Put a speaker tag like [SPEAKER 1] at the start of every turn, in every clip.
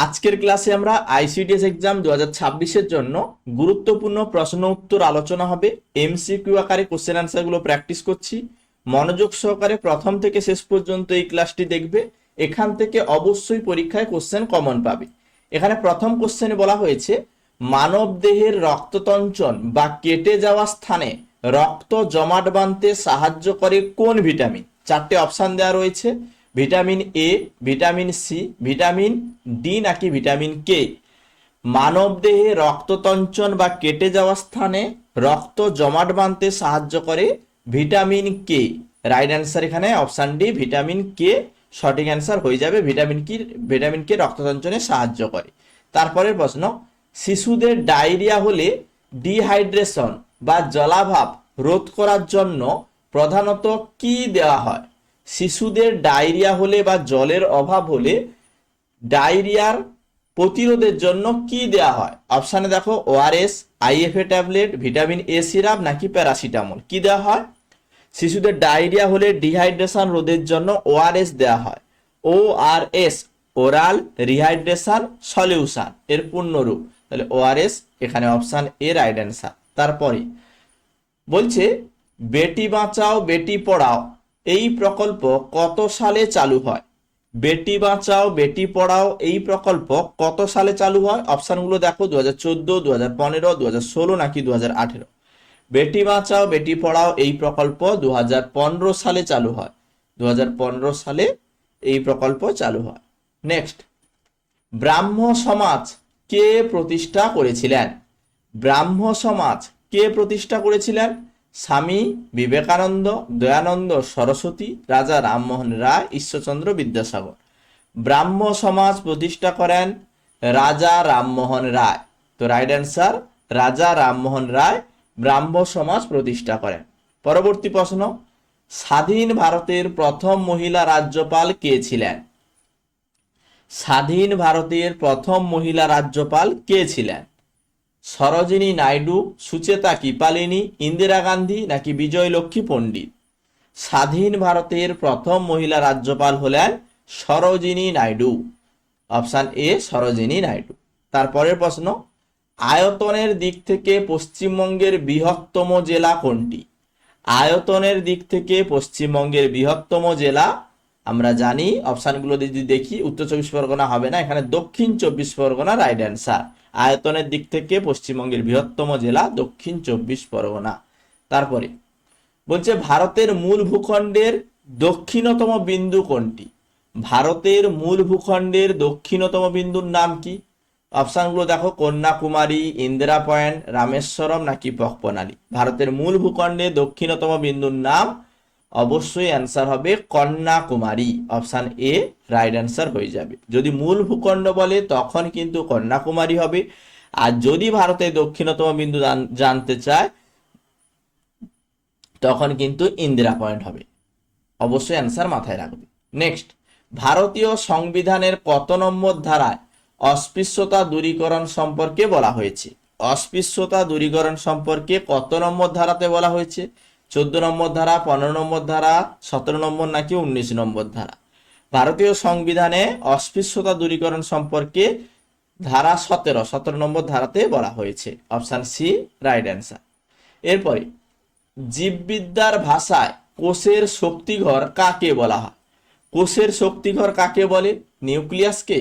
[SPEAKER 1] আজকের ক্লাসে আমরা আইসিডিএস এক্সাম 2026 জন্য গুরুত্বপূর্ণ প্রশ্ন উত্তর আলোচনা হবে। এমসিকিউ আকারে কোশ্চেন আনসার গুলো প্র্যাকটিস করছি। মনোযোগ সহকারে প্রথম থেকে শেষ পর্যন্ত এই ক্লাসটি দেখবে। এখান থেকে অবশ্যই পরীক্ষায় কোশ্চেন কমন পাবে। এখানে প্রথম কোশ্চেনে বলা হয়েছে মানব দেহের রক্ততঞ্চন বা কেটে যাওয়া স্থানে রক্ত জমাট বাঁধতে সাহায্য করে কোন ভিটামিন? চারটে অপশন দেওয়া রয়েছে, vitamin A, vitamin C, vitamin D নাকি ভিটামিন কে। মানব দেহে রক্ততঞ্চন বা কেটে যাওয়া স্থানে রক্ত জমাট বাঁধতে সাহায্য করে ভিটামিন কে। রাইট অ্যান্সার এখানে অপশন ডি, ভিটামিন কে সঠিক অ্যান্সার হয়ে যাবে। ভিটামিন কে রক্ততঞ্চনে সাহায্য করে। তারপরের প্রশ্ন, শিশুদের ডায়রিয়া হলে ডিহাইড্রেশন বা জলাভাব রোধ করার জন্য প্রধানত কি দেওয়া হয়? শিশুদের ডায়রিয়া হলে বা জলের অভাব হলে ডায়রিয়ার প্রতিরোধের জন্য কি দেওয়া হয়? অপশানে দেখো ORS, IFA tablet, vitamin A syrup নাকি প্যারাসিটামল। কি দেওয়া হয়? শিশুদের ডায়রিয়া হলে ডিহাইড্রেশন রোধের জন্য ওআরএস দেওয়া হয়। ওআরএস, ওরাল রিহাইড্রেশন সলিউশন এর পূর্ণরূপ। তাহলে ওআরএস এখানে অপশান এ রাইট অ্যান্সার। তারপরে বলছে বেটি বাঁচাও বেটি পড়াও এই প্রকল্প কত সালে চালু হয়? বেটি বাঁচাও বেটি পড়াও এই প্রকল্প কত সালে চালু হয়? অপশনগুলো দেখো 2014, 2015, 2016 নাকি 2018। বেটি বাঁচাও বেটি পড়াও এই প্রকল্প 2015 সালে চালু হয়। 2015 সালে এই প্রকল্প চালু হয়। নেক্সট, ব্রাহ্ম সমাজ কে প্রতিষ্ঠা করেছিলেন? ব্রাহ্ম সমাজ কে প্রতিষ্ঠা করেছিলেন? স্বামী বিবেকানন্দ, দয়ানন্দ সরস্বতী, রাজা রামমোহন রায়, ঈশ্বরচন্দ্র বিদ্যাসাগর। ব্রাহ্ম সমাজ প্রতিষ্ঠা করেন রাজা রামমোহন রায়। তো রাইট অ্যান্সার রাজা রামমোহন রায় ব্রাহ্ম সমাজ প্রতিষ্ঠা করেন। পরবর্তী প্রশ্ন, স্বাধীন ভারতের প্রথম মহিলা রাজ্যপাল কে ছিলেন? স্বাধীন ভারতের প্রথম মহিলা রাজ্যপাল কে ছিলেন? সরোজিনী নাইডু, সুচেতা কৃপালিনী, ইন্দিরা গান্ধী নাকি বিজয় লক্ষ্মী পণ্ডিত। স্বাধীন ভারতের প্রথম মহিলা রাজ্যপাল হলেন সরোজিনী নাইডু। Option A Sarojini Naidu. তারপরের প্রশ্ন, আয়তনের দিক থেকে পশ্চিমবঙ্গের বৃহত্তম জেলা কোনটি? আয়তনের দিক থেকে পশ্চিমবঙ্গের বৃহত্তম জেলা আমরা জানি, অপশানগুলো যদি দেখি উত্তর 24 পরগনা হবে না, এখানে দক্ষিণ 24 পরগনা রাইট অ্যান্সার। আয়তনের দিক থেকে পশ্চিমবঙ্গের বৃহত্তম জেলা দক্ষিণ 24 পরগনা। তারপরে বলছে ভারতের মূল ভূখণ্ডের দক্ষিণতম বিন্দু কোনটি? ভারতের মূল ভূখণ্ডের দক্ষিণতম বিন্দুর নাম কি? অপশানগুলো দেখো কন্যাকুমারী, ইন্দিরা পয়েন্ট, রামেশ্বরম নাকি পকপনালি। ভারতের মূল ভূখণ্ডের দক্ষিণতম বিন্দুর নাম অবশ্যই অ্যান্সার হবে Kanyakumari. Option A right answer হয়ে যাবে। যদি মূল ভূখণ্ড বলে তখন কিন্তু কন্যাকুমারী হবে, আর যদি ভারতের দক্ষিণতম বিন্দু জানতে চায় তখন কিন্তু ইন্দিরা পয়েন্ট হবে। অবশ্যই অ্যান্সার মাথায় রাখবে। নেক্সট, ভারতীয় সংবিধানের কত নম্বর ধারায় অস্পৃশ্যতা দূরীকরণ সম্পর্কে বলা হয়েছে? অস্পৃশ্যতা দূরীকরণ সম্পর্কে কত নম্বর ধারাতে বলা হয়েছে? 14 নম্বর ধারা, 15 নম্বর ধারা, 17 নম্বর নাকি 19 নম্বর ধারা? ভারতীয় সংবিধানে অস্পৃশ্যতা দূরীকরণ সম্পর্কে ধারা 17 নম্বর ধারাতে বলা হয়েছে। Option C right answer. এরপরে জীববিদ্যার ভাষায় কোষের শক্তিঘর কাকে বলা হয়? কোষের শক্তিঘর কাকে বলে? নিউক্লিয়াসকে,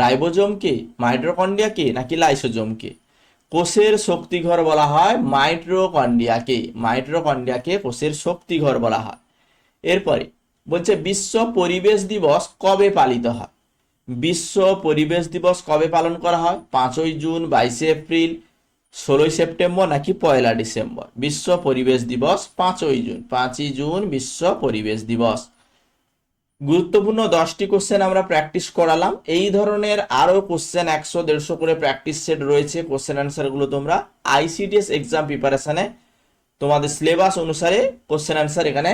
[SPEAKER 1] রাইবোজোমকে, মাইটোকন্ড্রিয়াকে নাকি লাইসোজোমকে? কোষের শক্তিঘর বলা হয় মাইটোকন্ড্রিয়াকে। মাইটোকন্ড্রিয়াকে কোষের শক্তিঘর বলা হয়। এরপরে বলছে বিশ্ব পরিবেশ দিবস কবে পালিত হয়? বিশ্ব পরিবেশ দিবস কবে পালন করা হয়? 5ই জুন, 22শে এপ্রিল, 16ই সেপ্টেম্বর নাকি 1লা ডিসেম্বর? বিশ্ব পরিবেশ দিবস 5ই জুন। 5ই জুন বিশ্ব পরিবেশ দিবস। গুরুত্বপূর্ণ 10টি কোশ্চেন আমরা প্র্যাকটিস করালাম। এই ধরনের আরো কোশ্চেন 100-150 করে প্র্যাকটিস সেট রয়েছে। কোশ্চেন অ্যান্সার গুলো তোমরা আইসিডিএস এক্সাম প্রিপারেশনে তোমাদের সিলেবাস অনুসারে কোশ্চেন অ্যান্সার এখানে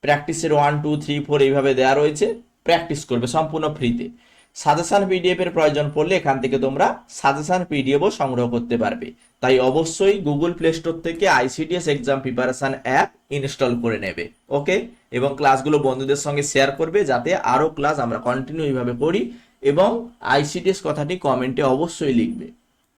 [SPEAKER 1] প্র্যাকটিস সেট 1, 2, 3, 4 এইভাবে দেওয়া রয়েছে। প্র্যাকটিস করবে সম্পূর্ণ ফ্রিতে। সাজেশন পিডিএফ এর প্রয়োজন পড়লে এখান থেকে তোমরা সাজেশন পিডিএফও সংগ্রহ করতে পারবে। তাই অবশ্যই গুগল প্লে স্টোর থেকে ICDS exam preparation app install করে নেবে। ওকে, এবং ক্লাসগুলো বন্ধুদের সঙ্গে শেয়ার করবে যাতে আরো ক্লাস আমরা কন্টিনিউ এইভাবে করি এবং আইসিডিএস কথাটি কমেন্টে অবশ্যই লিখবে।